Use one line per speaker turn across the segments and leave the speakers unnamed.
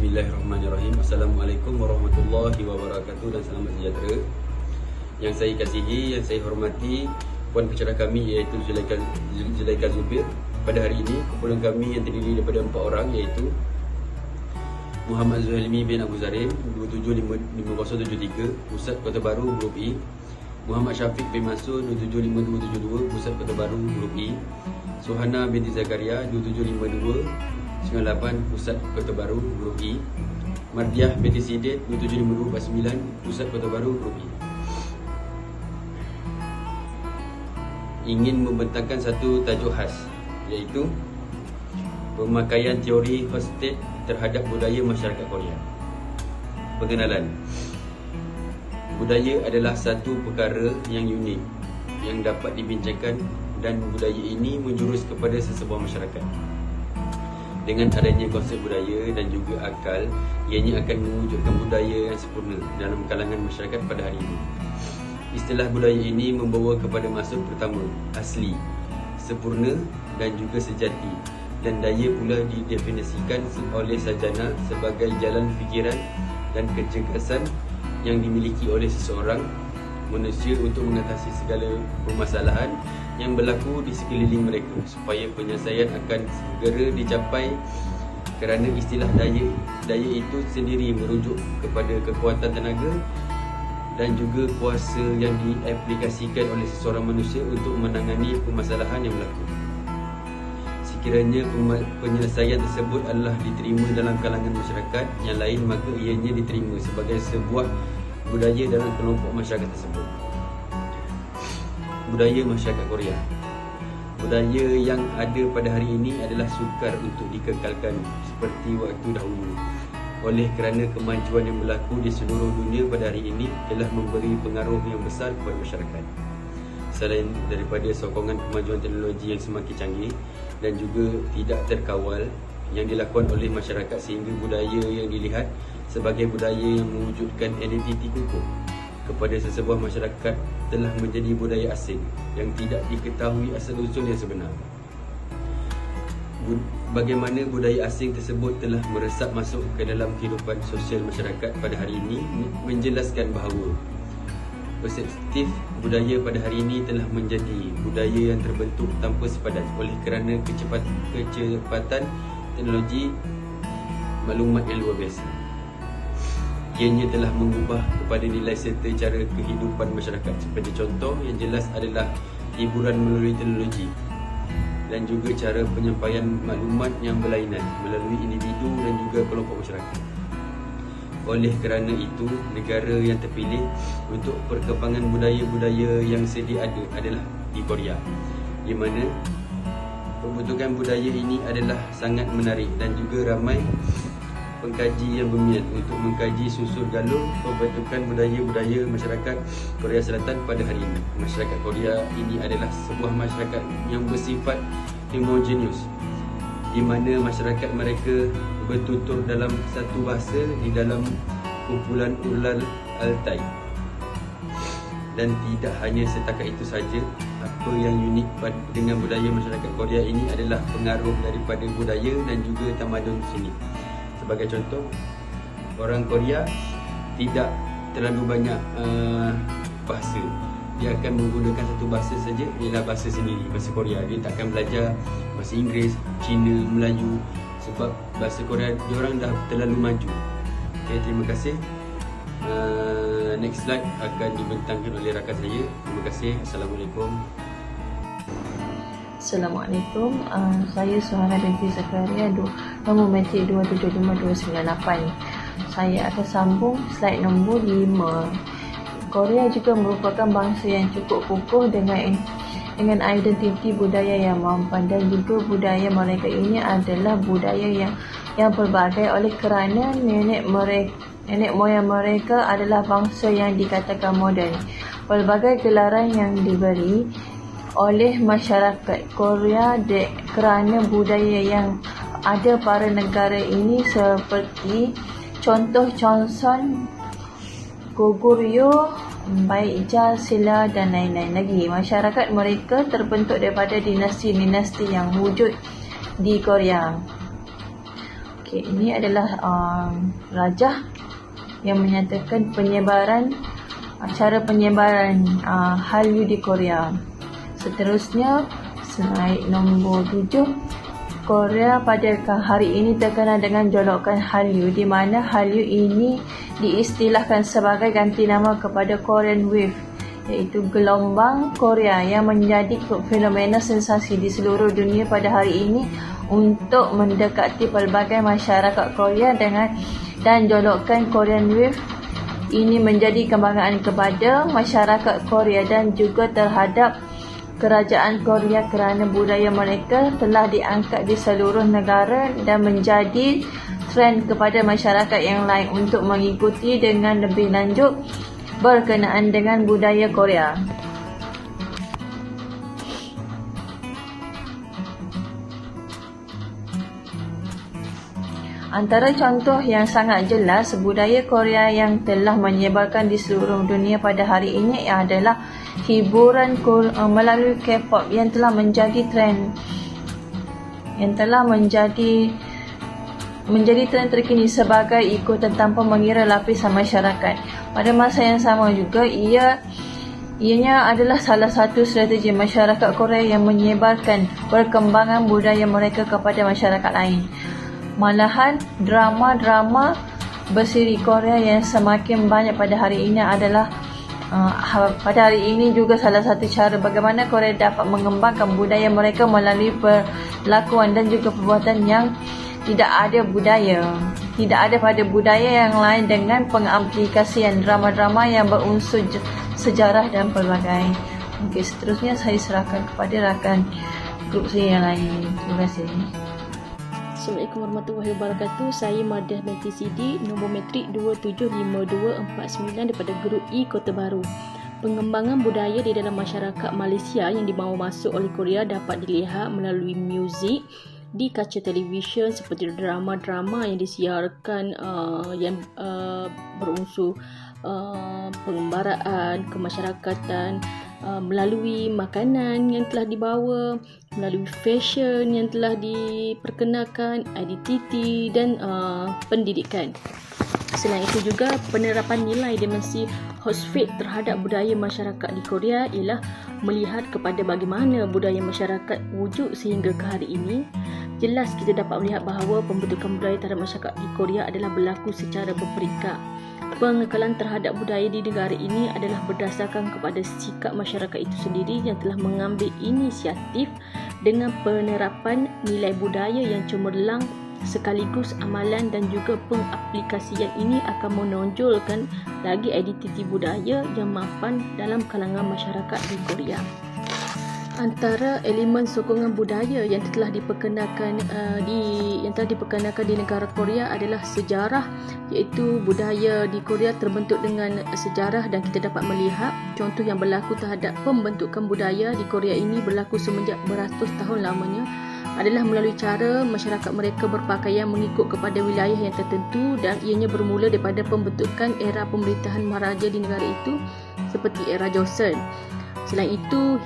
Bismillahirrahmanirrahim. Assalamualaikum warahmatullahi wabarakatuh dan selamat sejahtera. Yang saya kasihi, yang saya hormati puan pencerah kami iaitu Zulaika Zubir. Pada hari ini kumpulan kami yang terdiri daripada 4 orang iaitu Muhammad Zuhailmi bin Abu Zarim 275073 Pusat Kota Baru Grup E, Muhammad Syafiq bin Mansur 275272 Pusat Kota Baru Grup E, Suhana binti Zakaria 275298 Pusat Kota Baru Grup E, Mardiah binti Sidit 275249 Pusat Kota Baru Grup E. Ingin membentangkan satu tajuk khas iaitu pemakaian teori Hofstede terhadap budaya masyarakat Korea. Pengenalan. Budaya adalah satu perkara yang unik yang dapat dibincangkan dan budaya ini menjurus kepada sesebuah masyarakat. Dengan adanya konsep budaya dan juga akal, ianya akan mewujudkan budaya yang sempurna dalam kalangan masyarakat pada hari ini. Istilah budaya ini membawa kepada maksud pertama, asli, sempurna dan juga sejati, dan daya pula didefinisikan oleh sarjana sebagai jalan fikiran dan kecergasan yang dimiliki oleh seseorang manusia untuk mengatasi segala permasalahan yang berlaku di sekeliling mereka supaya penyelesaian akan segera dicapai, kerana istilah daya itu sendiri merujuk kepada kekuatan tenaga dan juga kuasa yang diaplikasikan oleh seseorang manusia untuk menangani permasalahan yang berlaku. Sekiranya penyelesaian tersebut adalah diterima dalam kalangan masyarakat yang lain, maka ianya diterima sebagai sebuah budaya dalam kelompok masyarakat tersebut. Budaya masyarakat Korea. Budaya yang ada pada hari ini adalah sukar untuk dikekalkan seperti waktu dahulu, oleh kerana kemajuan yang berlaku di seluruh dunia pada hari ini telah memberi pengaruh yang besar kepada masyarakat. Selain daripada sokongan kemajuan teknologi yang semakin canggih dan juga tidak terkawal yang dilakukan oleh masyarakat, sehingga budaya yang dilihat sebagai budaya yang mewujudkan identiti kukuh kepada sesebuah masyarakat telah menjadi budaya asing yang tidak diketahui asal-usul yang sebenar. Bagaimana budaya asing tersebut telah meresap masuk ke dalam kehidupan sosial masyarakat pada hari ini menjelaskan bahawa perspektif budaya pada hari ini telah menjadi budaya yang terbentuk tanpa sepadan oleh kerana kecepatan teknologi maklumat yang luar biasa. Ianya telah mengubah kepada nilai serta cara kehidupan masyarakat. Seperti contoh yang jelas adalah hiburan melalui teknologi dan juga cara penyampaian maklumat yang berlainan melalui individu dan juga kelompok masyarakat. Oleh kerana itu, negara yang terpilih untuk perkembangan budaya-budaya yang sedia ada adalah di Korea, di mana pembentukan budaya ini adalah sangat menarik dan juga ramai pengkaji yang berminat untuk mengkaji susur galur pembentukan budaya-budaya masyarakat Korea Selatan pada hari ini. Masyarakat Korea ini adalah sebuah masyarakat yang bersifat homogeneous, di mana masyarakat mereka bertutur dalam satu bahasa di dalam kumpulan Ural Altai. Dan tidak hanya setakat itu saja, apa yang unik dengan budaya masyarakat Korea ini adalah pengaruh daripada budaya dan juga tamadun sini. Sebagai contoh, orang Korea tidak terlalu banyak bahasa. Dia akan menggunakan satu bahasa saja, ialah bahasa sendiri, bahasa Korea. Dia tak akan belajar bahasa Inggeris, Cina, Melayu, sebab bahasa Korea diorang dah terlalu maju. Okay, terima kasih. Next slide akan dibentangkan oleh rakan saya. Terima kasih. Assalamualaikum.
Assalamualaikum, saya Suhana binti Zakaria, nombor metrik 275298. Saya akan sambung slide nombor 5. Korea juga merupakan bangsa yang cukup kukuh dengan identiti budaya yang mampan, dan juga budaya mereka ini adalah budaya yang pelbagai oleh kerana nenek moyang mereka adalah bangsa yang dikatakan moden. Pelbagai gelaran yang diberi oleh masyarakat Korea kerana budaya yang ada pada negara ini, seperti contoh Chonson, Goguryeo, Baekje, Silla dan lain-lain lagi. Masyarakat mereka terbentuk daripada dinasti-dinasti yang wujud di Korea. Okey, ini adalah rajah yang menyatakan cara penyebaran Hallyu di Korea. Seterusnya, slide nombor 7. Korea pada hari ini terkenal dengan jolokan Hallyu, di mana Hallyu ini diistilahkan sebagai ganti nama kepada Korean Wave, iaitu gelombang Korea, yang menjadi fenomena sensasi di seluruh dunia pada hari ini untuk mendekati pelbagai masyarakat Korea dan jolokan Korean Wave ini menjadi kebanggaan kepada masyarakat Korea dan juga terhadap kerajaan Korea kerana budaya mereka telah diangkat di seluruh negara dan menjadi trend kepada masyarakat yang lain untuk mengikuti dengan lebih lanjut berkenaan dengan budaya Korea. Antara contoh yang sangat jelas budaya Korea yang telah menyebarkan di seluruh dunia pada hari ini adalah hiburan melalui K-pop yang telah menjadi trend trend terkini sebagai ikutan tanpa mengira lapisan masyarakat. Pada masa yang sama juga ianya adalah salah satu strategi masyarakat Korea yang menyebarkan perkembangan budaya mereka kepada masyarakat lain. Malahan drama-drama bersiri Korea yang semakin banyak pada hari ini adalah pada hari ini juga salah satu cara bagaimana Korea dapat mengembangkan budaya mereka melalui perlakuan dan juga perbuatan yang tidak ada pada budaya yang lain dengan pengaplikasian drama-drama yang berunsur sejarah dan pelbagai. Okey, seterusnya saya serahkan kepada rakan grup saya yang lain. Terima kasih.
Assalamualaikum warahmatullahi wabarakatuh. Saya Madiah binti Sidi, nombor metrik 275249 daripada Grup E Kota Baru. Pengembangan budaya di dalam masyarakat Malaysia yang dibawa masuk oleh Korea dapat dilihat melalui muzik di kaca televisyen seperti drama-drama yang disiarkan yang berunsur pengembaraan kemasyarakatan, melalui makanan yang telah dibawa, melalui fashion yang telah diperkenalkan, identiti dan pendidikan. Selain itu juga penerapan nilai dimensi Hosfit terhadap budaya masyarakat di Korea ialah melihat kepada bagaimana budaya masyarakat wujud sehingga ke hari ini. Jelas kita dapat melihat bahawa pembentukan budaya terhadap masyarakat di Korea adalah berlaku secara berperingkat. Pengekalan terhadap budaya di negara ini adalah berdasarkan kepada sikap masyarakat itu sendiri yang telah mengambil inisiatif dengan penerapan nilai budaya yang cemerlang sekaligus amalan dan juga pengaplikasian ini akan menonjolkan lagi identiti budaya yang mapan dalam kalangan masyarakat di Korea. Antara elemen sokongan budaya yang telah diperkenalkan di negara Korea adalah sejarah, iaitu budaya di Korea terbentuk dengan sejarah dan kita dapat melihat contoh yang berlaku terhadap pembentukan budaya di Korea ini berlaku semenjak beratus tahun lamanya adalah melalui cara masyarakat mereka berpakaian mengikut kepada wilayah yang tertentu dan ianya bermula daripada pembentukan era pemerintahan maharaja di negara itu seperti era Joseon. Selain itu,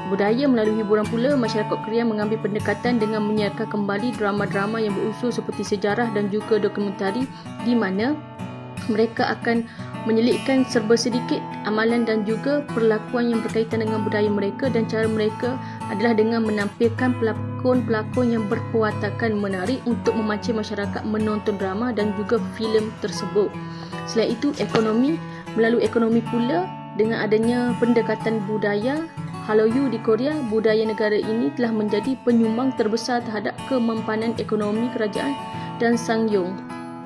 budaya melalui hiburan pula, masyarakat Korea mengambil pendekatan dengan menyiarkan kembali drama-drama yang berunsur seperti sejarah dan juga dokumentari di mana mereka akan menyelipkan serba sedikit amalan dan juga perlakuan yang berkaitan dengan budaya mereka, dan cara mereka adalah dengan menampilkan pelakon-pelakon yang berpewatakan menarik untuk memancing masyarakat menonton drama dan juga filem tersebut. Selain itu, melalui ekonomi pula, dengan adanya pendekatan budaya Hallyu di Korea, budaya negara ini telah menjadi penyumbang terbesar terhadap kemampanan ekonomi kerajaan dan Sangyong.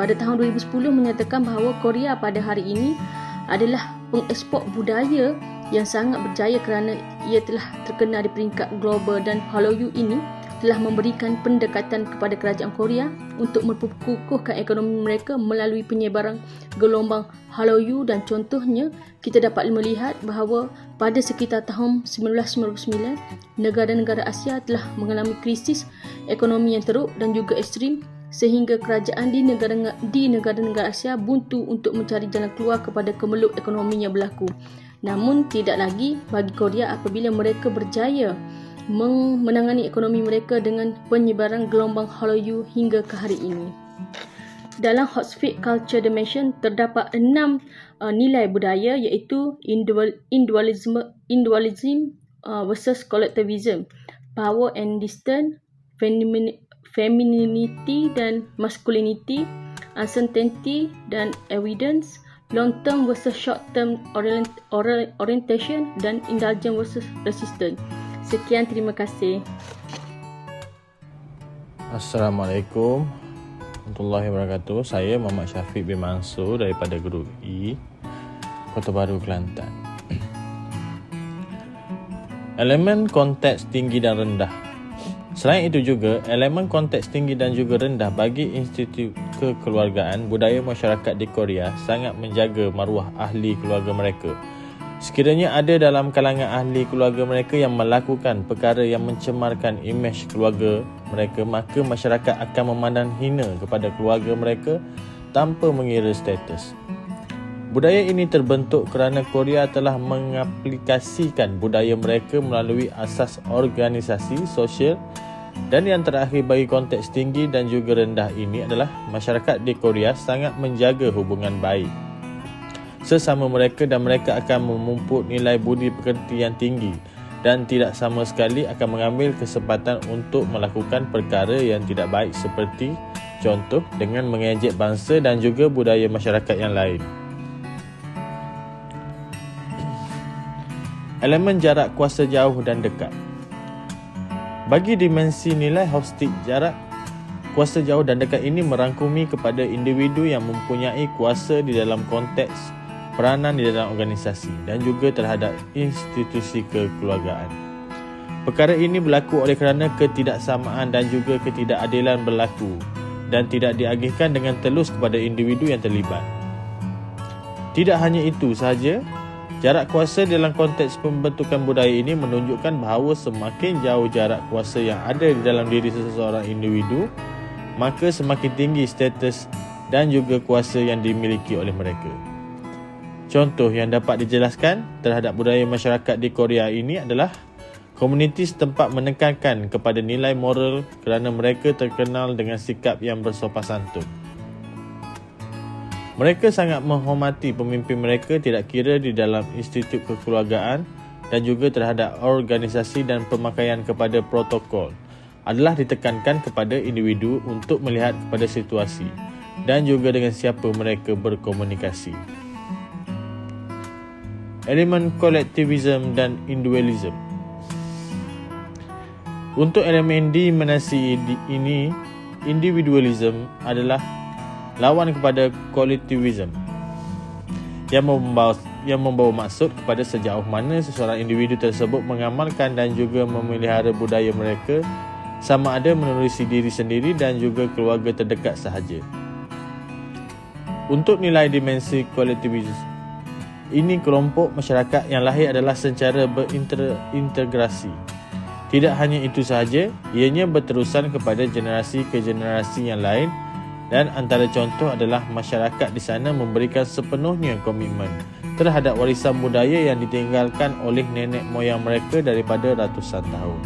Pada tahun 2010 menyatakan bahawa Korea pada hari ini adalah pengeksport budaya yang sangat berjaya kerana ia telah terkenal di peringkat global, dan Hallyu ini telah memberikan pendekatan kepada kerajaan Korea untuk memperkukuhkan ekonomi mereka melalui penyebaran gelombang Hallyu. Dan contohnya kita dapat melihat bahawa pada sekitar tahun 1999 negara-negara Asia telah mengalami krisis ekonomi yang teruk dan juga ekstrim sehingga kerajaan di negara-negara Asia buntu untuk mencari jalan keluar kepada kemeluk ekonomi yang berlaku. Namun tidak lagi bagi Korea apabila mereka berjaya menangani ekonomi mereka dengan penyebaran gelombang Hallyu hingga ke hari ini. Dalam Hotspot Culture Dimension terdapat 6 nilai budaya iaitu individualism versus collectivism, power and distance, femininity dan masculinity, uncertainty dan evidence, long term versus short term orientation dan indulgence versus resistance. Sekian, terima kasih.
Assalamualaikum warahmatullahi wabarakatuh. Saya Muhammad Syafiq bin Mansur daripada Grup E, Kota Baru, Kelantan. Elemen konteks tinggi dan rendah. Selain itu juga, elemen konteks tinggi dan juga rendah bagi institut kekeluargaan budaya masyarakat di Korea sangat menjaga maruah ahli keluarga mereka. Sekiranya ada dalam kalangan ahli keluarga mereka yang melakukan perkara yang mencemarkan imej keluarga mereka, maka masyarakat akan memandang hina kepada keluarga mereka tanpa mengira status. Budaya ini terbentuk kerana Korea telah mengaplikasikan budaya mereka melalui asas organisasi sosial, dan yang terakhir bagi konteks tinggi dan juga rendah ini adalah masyarakat di Korea sangat menjaga hubungan baik sesama mereka dan mereka akan memupuk nilai budi pekerti yang tinggi dan tidak sama sekali akan mengambil kesempatan untuk melakukan perkara yang tidak baik seperti contoh dengan mengejek bangsa dan juga budaya masyarakat yang lain. Elemen jarak kuasa jauh dan dekat. Bagi dimensi nilai Hofstede, jarak kuasa jauh dan dekat ini merangkumi kepada individu yang mempunyai kuasa di dalam konteks peranan di dalam organisasi dan juga terhadap institusi kekeluargaan. Perkara ini berlaku oleh kerana ketidaksamaan dan juga ketidakadilan berlaku dan tidak diagihkan dengan telus kepada individu yang terlibat. Tidak hanya itu sahaja, jarak kuasa dalam konteks pembentukan budaya ini menunjukkan bahawa semakin jauh jarak kuasa yang ada di dalam diri seseorang individu, maka semakin tinggi status dan juga kuasa yang dimiliki oleh mereka. Contoh yang dapat dijelaskan terhadap budaya masyarakat di Korea ini adalah komuniti setempat menekankan kepada nilai moral kerana mereka terkenal dengan sikap yang bersopan santun. Mereka sangat menghormati pemimpin mereka tidak kira di dalam institut kekeluargaan dan juga terhadap organisasi dan pemakaian kepada protokol adalah ditekankan kepada individu untuk melihat kepada situasi dan juga dengan siapa mereka berkomunikasi. Elemen kolektivisme dan individualism. Untuk elemen dimensi ini, individualism adalah lawan kepada kolektivisme yang membawa maksud kepada sejauh mana seseorang individu tersebut mengamalkan dan juga memelihara budaya mereka, sama ada menerusi diri sendiri dan juga keluarga terdekat sahaja. Untuk nilai dimensi kolektivisme ini, kelompok masyarakat yang lahir adalah secara berintegrasi. Tidak hanya itu sahaja, ianya berterusan kepada generasi ke generasi yang lain dan antara contoh adalah masyarakat di sana memberikan sepenuhnya komitmen terhadap warisan budaya yang ditinggalkan oleh nenek moyang mereka daripada ratusan tahun.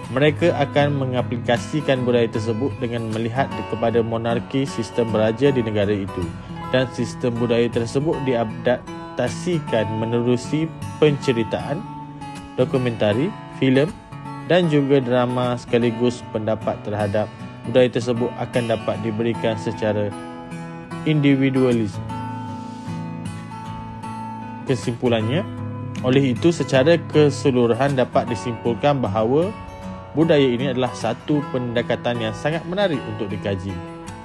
Mereka akan mengaplikasikan budaya tersebut dengan melihat kepada monarki sistem beraja di negara itu, dan sistem budaya tersebut diadaptasikan menerusi penceritaan, dokumentari, filem dan juga drama sekaligus pendapat terhadap budaya tersebut akan dapat diberikan secara individualisme. Kesimpulannya, oleh itu secara keseluruhan dapat disimpulkan bahawa budaya ini adalah satu pendekatan yang sangat menarik untuk dikaji.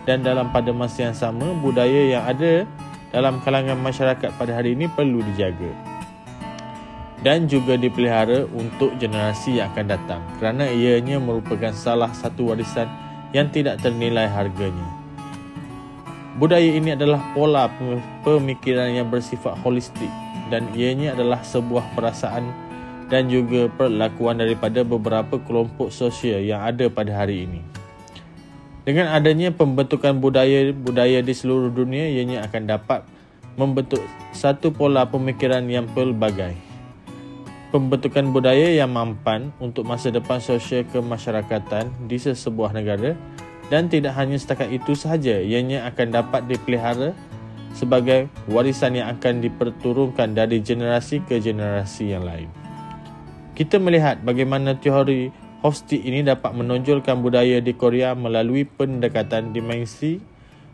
Dan dalam pada masa yang sama, budaya yang ada dalam kalangan masyarakat pada hari ini perlu dijaga dan juga dipelihara untuk generasi yang akan datang kerana ianya merupakan salah satu warisan yang tidak ternilai harganya. Budaya ini adalah pola pemikiran yang bersifat holistik dan ianya adalah sebuah perasaan dan juga perlakuan daripada beberapa kelompok sosial yang ada pada hari ini. Dengan adanya pembentukan budaya di seluruh dunia, ianya akan dapat membentuk satu pola pemikiran yang pelbagai. pembentukan budaya yang mampan untuk masa depan sosial kemasyarakatan di sesebuah negara, dan tidak hanya setakat itu sahaja, ianya akan dapat dipelihara sebagai warisan yang akan diperturunkan dari generasi ke generasi yang lain. Kita melihat bagaimana teori Hofstede ini dapat menonjolkan budaya di Korea melalui pendekatan dimensi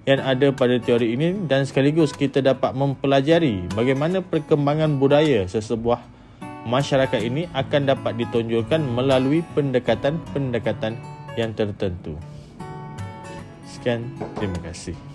yang ada pada teori ini, dan sekaligus kita dapat mempelajari bagaimana perkembangan budaya sesebuah masyarakat ini akan dapat ditonjolkan melalui pendekatan-pendekatan yang tertentu. Sekian, terima kasih.